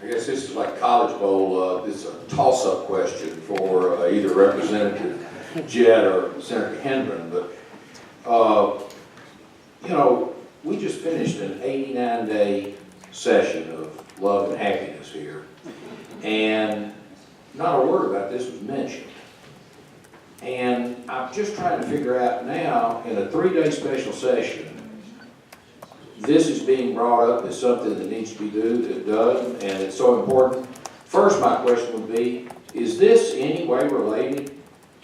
I guess this is like College Bowl. This is a toss-up question for either Representative Jett or Senator Hendren. But, you know, we just finished an 89-day session of love and happiness here. And not a word about this was mentioned. And I'm just trying to figure out now, in a 3-day special session, this is being brought up as something that needs to be done, and it's so important. First, my question would be, is this in any way related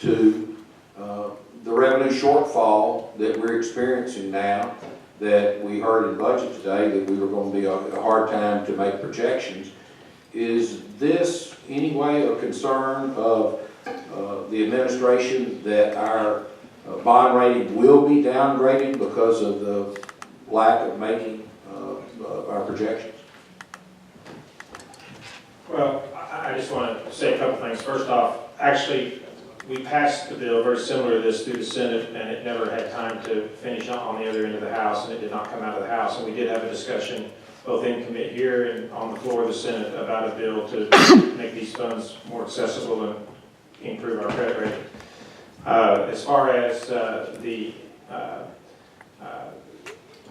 to the revenue shortfall that we're experiencing now, that we heard in budget today that we were going to be a hard time to make projections? Is this any way a concern of the administration that our bond rating will be downgraded because of the lack of making our projections? Well, I just want to say a couple things. First off, actually, we passed the bill very similar to this through the Senate, and it never had time to finish on the other end of the House, and it did not come out of the House. And we did have a discussion both in committee here and on the floor of the Senate about a bill to make these funds more accessible and improve our credit rating. As far as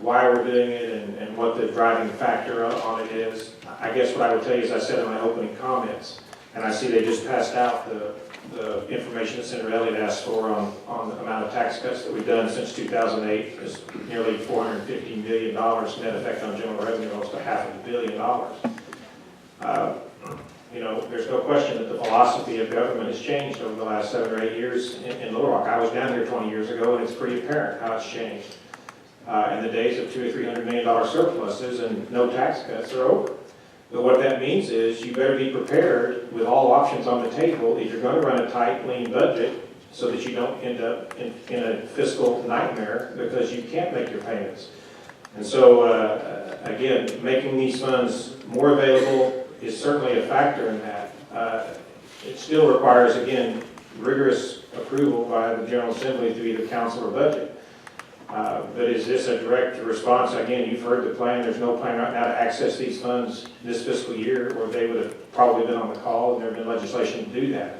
why we're doing it and what the driving factor on it is, I guess what I would tell you, as I said in my opening comments, and I see they just passed out the information that Senator Elliott asked for on the amount of tax cuts that we've done since 2008 is nearly $450 million net effect on general revenue, almost $500 million. You know, there's no question that the philosophy of government has changed over the last 7 or 8 years in Little Rock. I was down here 20 years ago, and it's pretty apparent how it's changed. In the days of $200 or $300 million surpluses and no tax cuts are over. But what that means is you better be prepared with all options on the table if you're going to run a tight, lean budget so that you don't end up in a fiscal nightmare because you can't make your payments. And so, again, making these funds more available is certainly a factor in that. It still requires, again, rigorous approval by the General Assembly through either council or budget. But is this a direct response? Again, you've heard the plan. There's no plan right now to access these funds this fiscal year, or they would have probably been on the call and there have been legislation to do that.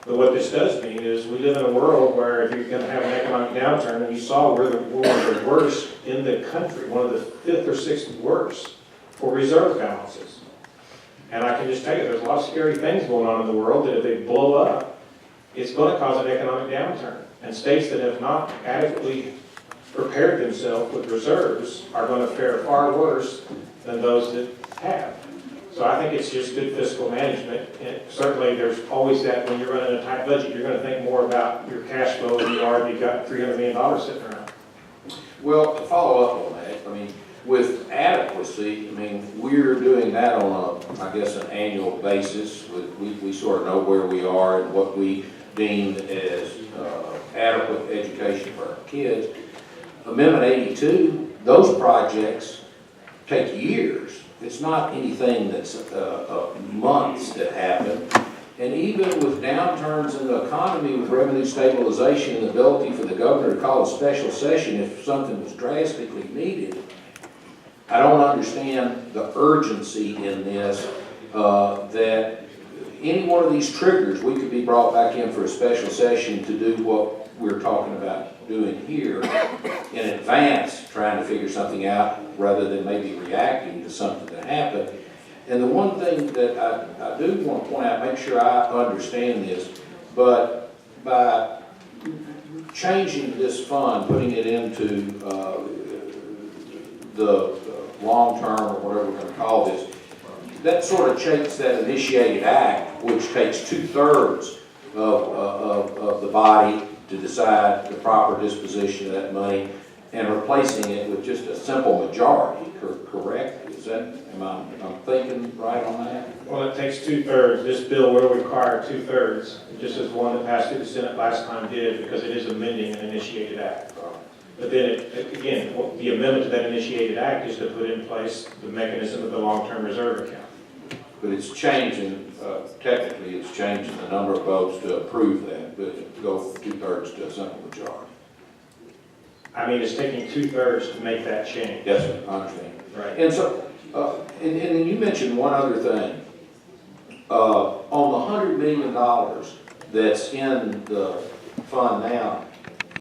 But what this does mean is we live in a world where if you're going to have an economic downturn, and you saw we're one of the worst in the country, one of the 5th or 6th worst for reserve balances. And I can just tell you, there's a lot of scary things going on in the world that if they blow up, it's going to cause an economic downturn. And states that have not adequately prepared themselves with reserves are going to fare far worse than those that have. So I think it's just good fiscal management. And certainly there's always that when you're running a tight budget, you're going to think more about your cash flow than you are if you've got $300 million sitting around. Well, to follow up on that, I mean, with adequacy, I mean, we're doing that on a, I guess, an annual basis. We sort of know where we are and what we deem as adequate education for our kids. Amendment 82, those projects take years. It's not anything that's months that happen. And even with downturns in the economy, with revenue stabilization and the ability for the governor to call a special session if something was drastically needed, I don't understand the urgency in this, that any one of these triggers, we could be brought back in for a special session to do what we're talking about doing here in advance, trying to figure something out rather than maybe reacting to something that happened. And the one thing that I do want to point out, make sure I understand this, but by changing this fund, putting it into the long-term or whatever we're going to call this, that sort of takes that initiated act, which takes 2/3 of the body to decide the proper disposition of that money, and replacing it with just a simple majority, correct? Is that, am I thinking right on that? Well, it takes 2/3. This bill will require 2/3, just as one that passed through the Senate last time did, because it is amending an initiated act. But then, again, the amendment to that initiated act is to put in place the mechanism of the long-term reserve account. But it's changing, technically, it's changing the number of votes to approve that, but to go from 2/3 to a simple majority. I mean, it's taking 2/3 to make that change. Yes, sir, I understand. Right. And so, And then you mentioned one other thing. On the $100 million that's in the fund now,